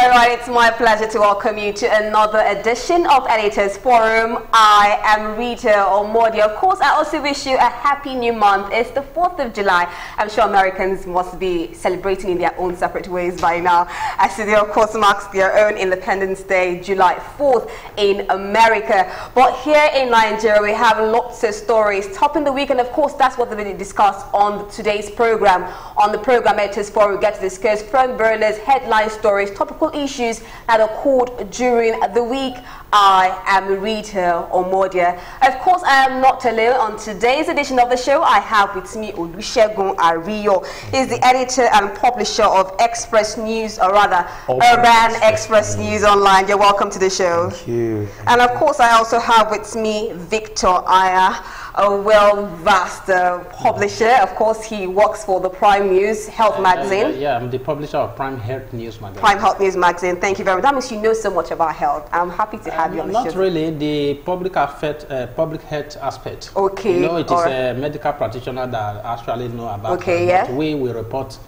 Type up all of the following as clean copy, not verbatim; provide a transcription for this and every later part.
All right, it's my pleasure to welcome you to another edition of Editors Forum. I am RITA OMODIA. Of course, I also wish you a happy new month. It's the 4th of July. I'm sure Americans must be celebrating in their own separate ways by now, as today, of course, marks their own Independence Day, July 4th in America. But here in Nigeria, we have lots of stories topping the week, and of course, that's what we're going to discuss on today's program. On the program Editors Forum, we get to discuss front burners, headline stories, topical issues that occurred during the week. I am RITA OMODIA. Of course, I am not alone. On today's edition of the show, I have with me Olusegun Ariyo. He's the editor and publisher of Express News, or rather, Urban Express News Online. You're welcome to the show. Thank you. And of course, I also have with me Victor Aya, a well-versed publisher. Of course, he works for the Prime News Health Magazine. Yeah, I'm the publisher of Prime Health News Magazine. Prime Health News Magazine. Thank you very much. That means you know so much about health. I'm happy to have you on the show. Not really. The public health aspect. Okay. You know, it is a medical practitioner that actually know about. Okay, yeah. But we will report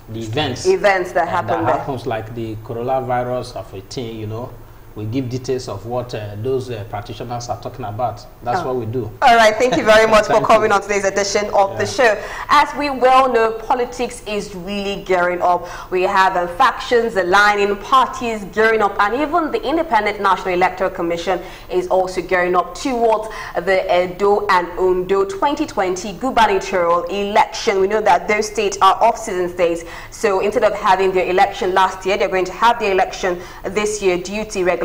the events that happen. That happens, like the coronavirus of 18. You know. We give details of what those practitioners are talking about. That's what we do. All right, thank you very much for coming on today's edition of the show. As we well know, politics is really gearing up. We have factions aligning, parties gearing up, and even the Independent National Electoral Commission is also gearing up towards the Edo and Ondo 2020 gubernatorial election. We know that those states are off-season states, so instead of having their election last year, they're going to have the election this year due to irregularities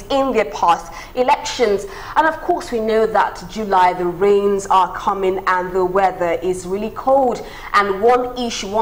in their past elections. And of course, we know that July, the rains are coming and the weather is really cold. And one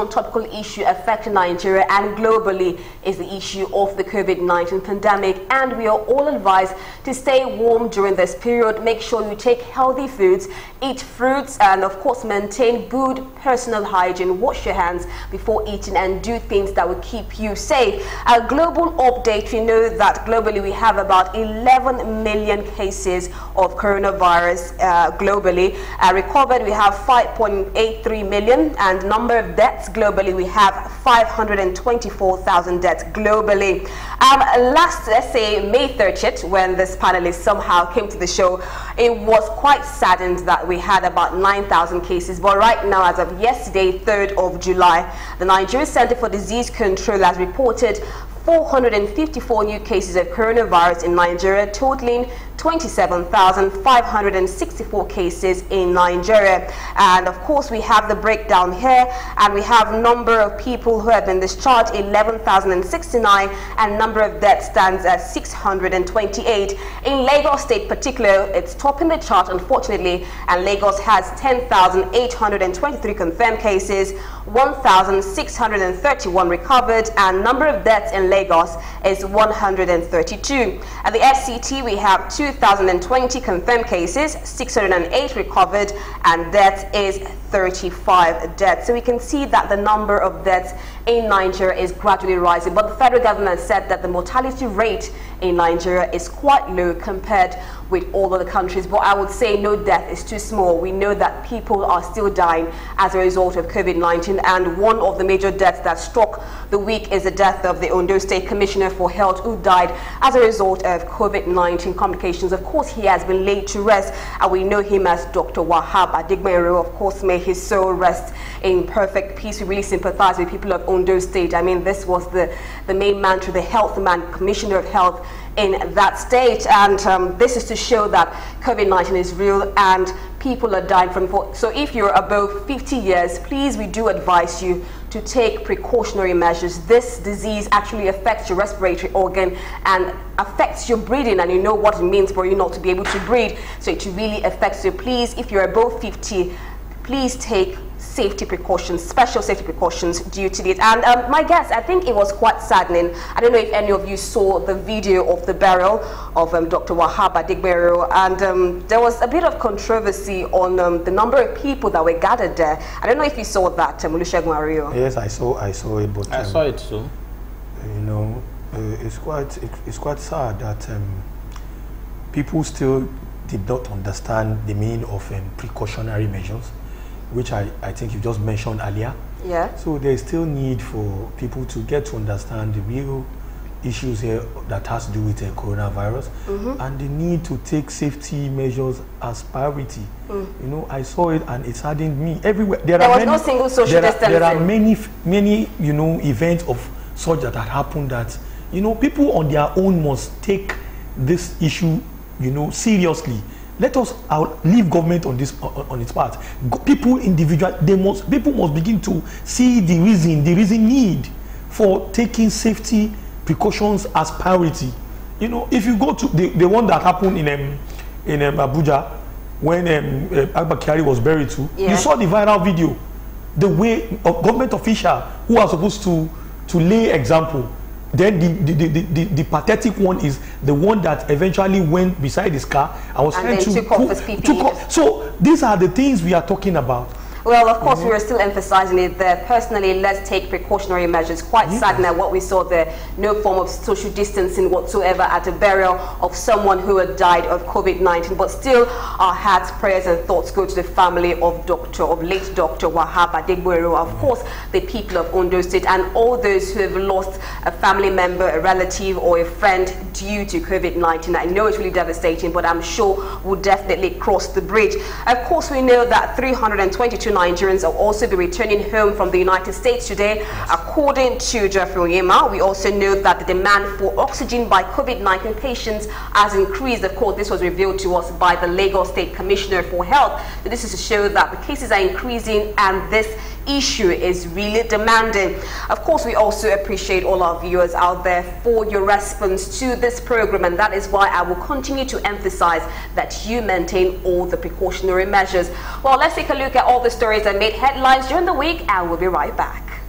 topical issue affecting Nigeria and globally is the issue of the COVID-19 pandemic. And we are all advised to stay warm during this period. Make sure you take healthy foods, eat fruits, and of course, maintain good personal hygiene. Wash your hands before eating and do things that will keep you safe. A global update, we know that globally we have about 11 million cases of coronavirus globally. Recovered, we have 5.83 million, and number of deaths globally, we have 524,000 deaths globally. Let's say May 30th, when this panelist somehow came to the show, it was quite saddened that we had about 9,000 cases. But right now, as of yesterday, 3rd of July, the Nigerian Center for Disease Control has reported 454 new cases of coronavirus in Nigeria, totaling 27,564 cases in Nigeria. And of course, we have the breakdown here, and we have number of people who have been discharged, 11,069, and number of deaths stands at 628. In Lagos State particular, it's topping the chart, unfortunately, and Lagos has 10,823 confirmed cases, 1,631 recovered, and number of deaths in Lagos is 132. At the FCT, we have 2,020 confirmed cases, 608 recovered, and death is 35 deaths. So we can see that the number of deaths in Nigeria is gradually rising, but the federal government said that the mortality rate in Nigeria is quite low compared with all other countries. But I would say no death is too small. We know that people are still dying as a result of COVID-19, and one of the major deaths that struck the week is the death of the Ondo State Commissioner for Health, who died as a result of COVID-19 complications. Of course, he has been laid to rest, and we know him as Dr. Wahab Adigbero. Of course, may his soul rest in perfect peace. We really sympathize with people of Ondo State. I mean, this was the main mantra, the health man, Commissioner of Health in that state, and this is to show that COVID-19 is real and people are dying from it. So if you're above 50 years, please, we do advise you to take precautionary measures. This disease actually affects your respiratory organ and affects your breathing, and you know what it means for you not to be able to breathe. So it really affects you. Please, if you're above 50, please take safety precautions, special safety precautions due to it. And my guess, I think it was quite saddening. I don't know if any of you saw the video of the burial of Dr. Wahab Adigbero, and there was a bit of controversy on the number of people that were gathered there. I don't know if you saw that, Olusegun Ariyo. Yes, I saw it, but I saw it too. You know, it's quite sad that people still did not understand the meaning of precautionary measures, which I think you just mentioned earlier. Yeah. So there is still need for people to get to understand the real issues here that has to do with coronavirus, and the need to take safety measures as priority. You know, I saw it and it saddened me. Everywhere there was many, no single social distancing. There are many you know, events of such that had happened that, you know, people on their own must take this issue, you know, seriously. Let us leave government on this on its part. People individual, people must begin to see the reason need for taking safety precautions as priority. You know, if you go to the one that happened in Abuja when Abba Kyari was buried too, you saw the viral video. The way a government official who are supposed to lay example. Then the pathetic one is the one that eventually went beside his car and was trying to took off his PPE. So these are the things we are talking about. Well, of course, we are still emphasizing it there. Personally, let's take precautionary measures. Quite saddening at what we saw there. No form of social distancing whatsoever at a burial of someone who had died of COVID-19. But still, our hearts, prayers, and thoughts go to the family of late Dr. Wahab Adegbuero. Of course, the people of Ondo State and all those who have lost a family member, a relative, or a friend due to COVID-19. I know it's really devastating, but I'm sure we'll definitely cross the bridge. Of course, we know that 322 Nigerians will also be returning home from the United States today, according to Jeffrey Onyema. We also know that the demand for oxygen by COVID-19 patients has increased. Of course, this was revealed to us by the Lagos State Commissioner for Health. So this is to show that the cases are increasing and this issue is really demanding. Of course, we also appreciate all our viewers out there for your response to this program, and that is why I will continue to emphasize that you maintain all the precautionary measures. Well, let's take a look at all the stories that made headlines during the week, and we'll be right back.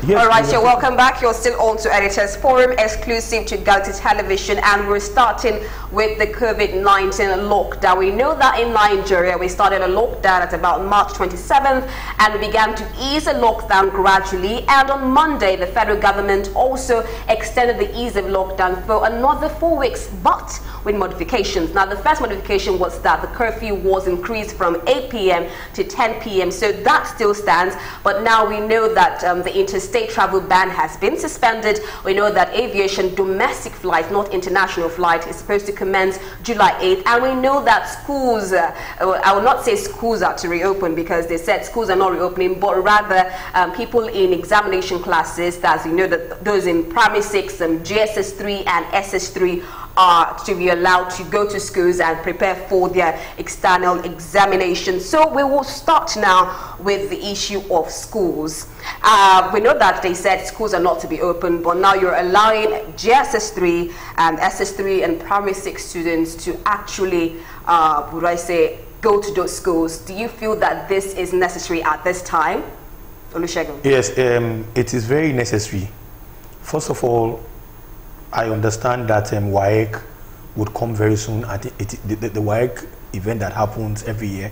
Yes, all right, so welcome back. You're still on to Editors Forum, exclusive to Galaxy Television, and we're starting with the COVID-19 lockdown. We know that in Nigeria, we started a lockdown at about March 27th, and we began to ease the lockdown gradually. And on Monday, the federal government also extended the ease of lockdown for another 4 weeks, but with modifications. Now, the first modification was that the curfew was increased from 8 p.m. to 10 p.m. So that still stands. But now we know that the interstate travel ban has been suspended. We know that aviation domestic flights, not international flight, is supposed to commence July 8th. And we know that schools, I will not say schools are to reopen because they said schools are not reopening, but rather people in examination classes, that's, you know, that those in primary 6, GSS 3 and SS 3 are to be allowed to go to schools and prepare for their external examinations. So we will start now with the issue of schools. We know that they said schools are not to be open, but now you're allowing GSS 3 and SS 3 and primary 6 students to actually, would I say, go to those schools. Do you feel that this is necessary at this time? Olusegun? Yes, it is very necessary. First of all, I understand that WAEC would come very soon. I think the WAEC event that happens every year,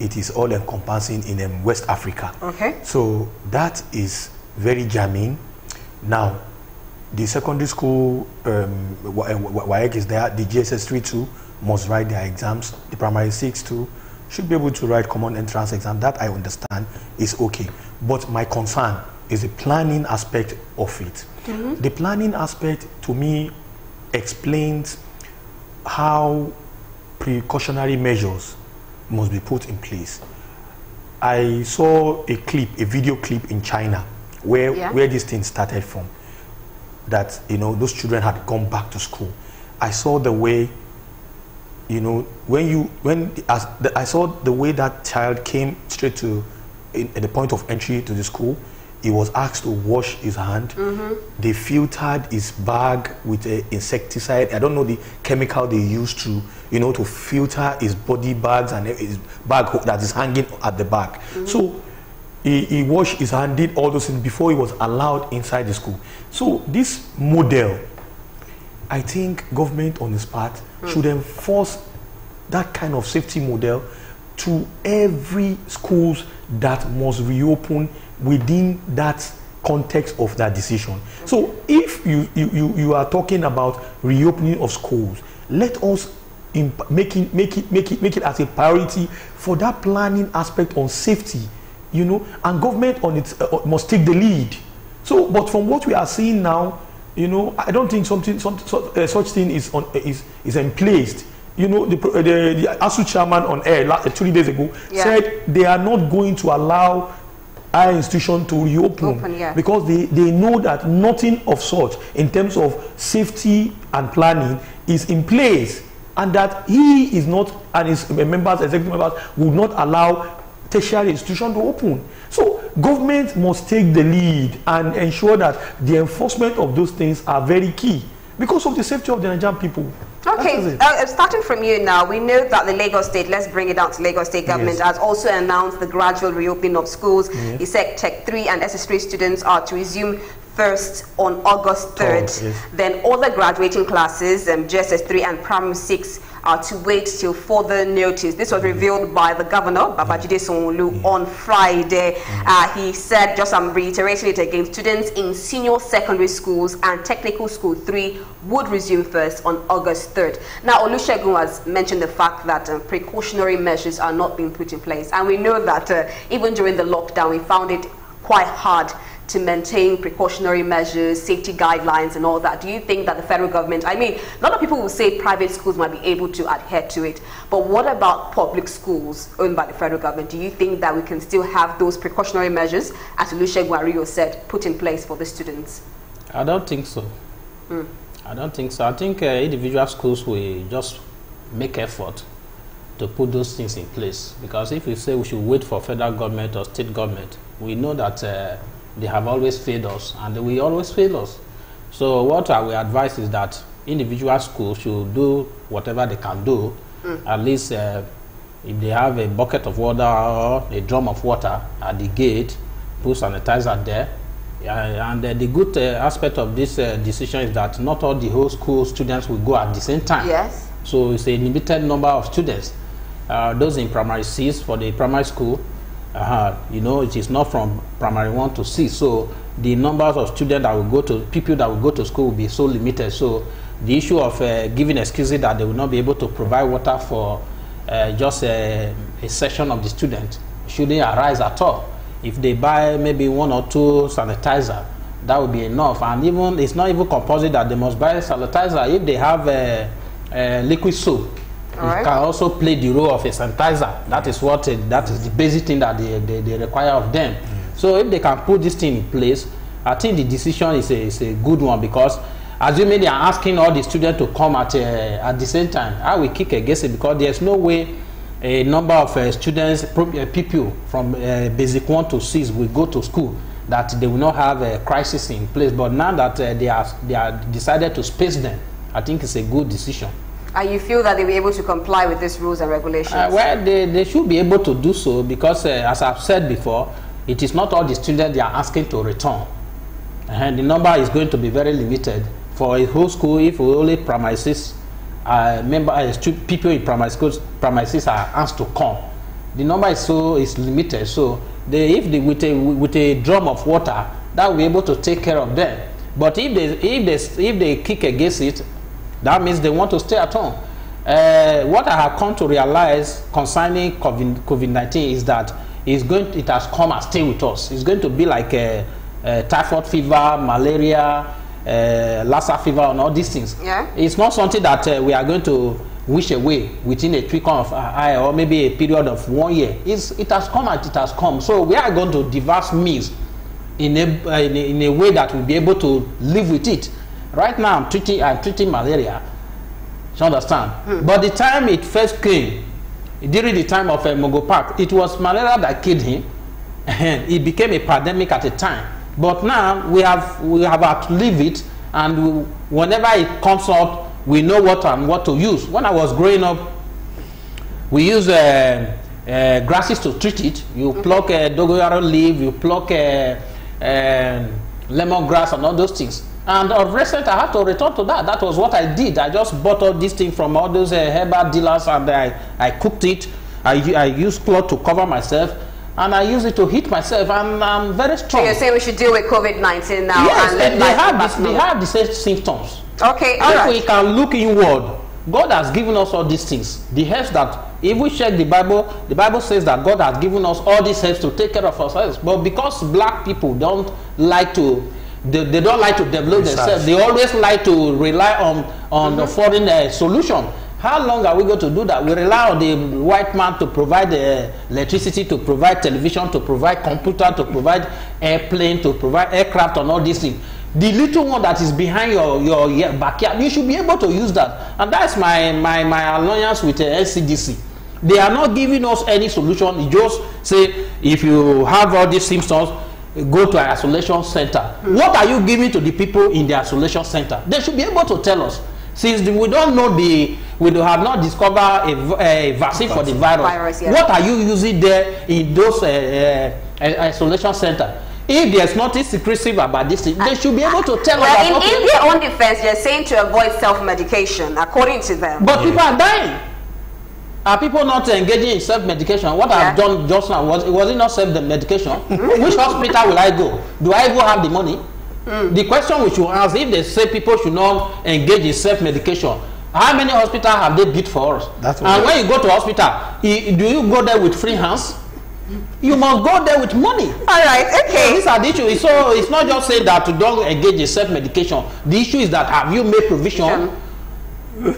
it is all encompassing in West Africa. Okay. So that is very germane. Now, the secondary school WAEC is there. The GSS 3 too must write their exams. The primary 6 too should be able to write common entrance exam. That I understand is okay. But my concern is the planning aspect of it. The planning aspect, to me, explains how precautionary measures must be put in place. I saw a video clip in China where this thing started from, that, you know, those children had gone back to school. I saw the way, you know, I saw the way that child came straight to at the point of entry to the school. he was asked to wash his hand. They filtered his bag with an insecticide. I don't know the chemical they used to, you know, to filter his body bags and his bag that is hanging at the back. So he washed his hand, did all those things before he was allowed inside the school. So this model, I think government on its part should enforce that kind of safety model to every schools that must reopen within that context of that decision. So if you are talking about reopening of schools, let us make it as a priority for that planning aspect on safety, you know, and government on it must take the lead. So, but from what we are seeing now, you know, I don't think such thing is in place. You know, the ASU chairman on air 3 days ago said they are not going to allow our institution to reopen because they know that nothing of such in terms of safety and planning is in place, and that he is not, and his members, executive members, would not allow tertiary institution to open. So government must take the lead and ensure that the enforcement of those things are very key because of the safety of the Nigerian people. Okay, starting from you now, we know that the Lagos State, let's bring it down to Lagos State government, has also announced the gradual reopening of schools. He said Tech 3 and SS3 students are to resume first on August 3rd. Then all the graduating classes, JSS 3 and Primary 6, are to wait till further notice. This was revealed by the governor, Babajide Sanwo-Olu, on Friday. He said, just I'm reiterating it again, students in senior secondary schools and technical school 3 would resume first on August 3rd. Now, Olusegun has mentioned the fact that precautionary measures are not being put in place. And we know that even during the lockdown, we found it quite hard to maintain precautionary measures, safety guidelines and all that. Do you think that the federal government, I mean, a lot of people will say private schools might be able to adhere to it, but what about public schools owned by the federal government? Do you think that we can still have those precautionary measures, as Olusegun Ariyo said, put in place for the students? I don't think so. I don't think so. I think individual schools will just make effort to put those things in place, because if we say we should wait for federal government or state government, we know that they have always failed us, and they will always fail us. So what I will advise is that individual schools should do whatever they can do. At least if they have a bucket of water or a drum of water at the gate, put sanitizer there. And the good aspect of this decision is that not all the whole school students will go at the same time. Yes. So it's a limited number of students. Those in primary 6 for the primary school, you know, it is not from primary 1 to 6, so the numbers of students that will go to, people that will go to school will be so limited. So the issue of giving excuses that they will not be able to provide water for just a section of the students shouldn't arise at all. If they buy maybe 1 or 2 sanitizer, that will be enough. And even it's not even compulsory that they must buy sanitizer. If they have liquid soap, it can also play the role of a sanitizer. That is what that is the basic thing that they require of them. So if they can put this thing in place, I think the decision is a good one, because assuming they are asking all the students to come at the same time, I will kick against it, because there's no way a number of students, people from basic 1 to 6 will go to school that they will not have a crisis in place. But now that they are decided to space them, I think it's a good decision. And you feel that they will be able to comply with these rules and regulations? Well, they should be able to do so, because as I've said before, it is not all the students they are asking to return. And the number is going to be very limited. For a whole school, if only primary 6 people in primary schools, primary 6 are asked to come, the number is limited. So with a drum of water, that will be able to take care of them. But if they kick against it, that means they want to stay at home. What I have come to realize concerning COVID-19 is that it has come and stay with us. It's going to be like typhoid fever, malaria, Lassa fever, and all these things. Yeah. It's not something that we are going to wish away within a twinkle of an eye, or maybe a period of 1 year. It has come and it has come. So we are going to devise means in a way that we'll be able to live with it. Right now, I'm treating malaria. You understand? But the time it first came, during the time of Mogo Park, it was malaria that killed him, and it became a pandemic at the time. But now we have to leave it, and whenever it comes out, we know what to use. When I was growing up, we use grasses to treat it. You pluck a dogoyaro leaf, you pluck lemongrass and all those things. And of recent, I had to return to that. That was what I did. I just bought all these things from all those herbal dealers, and I cooked it. I used cloth to cover myself, and I use it to heat myself, and I'm very strong. So you're saying we should deal with COVID-19 now? Yes, and they have the same symptoms. Okay, all right. If we can look inward, God has given us all these things. The herbs that, if we check the Bible says that God has given us all these herbs to take care of ourselves. But because black people don't like to, they don't like to develop themselves. They always like to rely on the foreign solution. How long are we going to do that? We rely on the white man to provide electricity, to provide television, to provide computer, to provide airplane, to provide aircraft and all these things. The little one that is behind your backyard, you should be able to use that. And that's my alliance with NCDC. They are not giving us any solution. You just say, if you have all these symptoms, go to an isolation center. What are you giving to the people in the isolation center? They should be able to tell us. Since we don't know we have not discovered a vaccine for the virus. Yeah. What are you using there in those isolation center? If there's nothing secretive about this thing, they should be able to tell us. Well, in their own defense, they're saying to avoid self-medication, according to them. But people are dying. Are people not engaging in self-medication? What I've done just now, was it not self-medication? Which hospital will I go? Do I even have the money? The question we should ask, if they say people should not engage in self-medication, how many hospitals have they built for us? And when you go to hospital, do you go there with free hands? You must go there with money. All right, okay. So these are the issues. So it's not just saying that to don't engage in self-medication. The issue is that, have you made provision?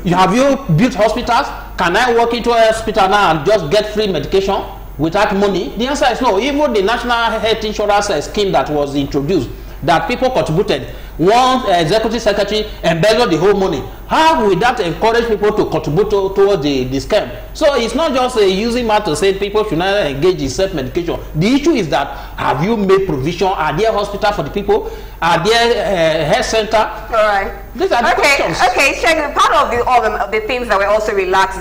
Have you built hospitals? Can I walk into a hospital now and just get free medication without money? The answer is no. Even the National Health Insurance scheme that was introduced, that people contributed, one executive secretary embezzled the whole money. How will that encourage people to contribute towards the scam? So it's not just using math to say people should not engage in self-medication. The issue is that, have you made provision? Are there hospitals for the people? Are there health center? All right. These are the questions. Okay, Sheikh, part of the things that were also relaxed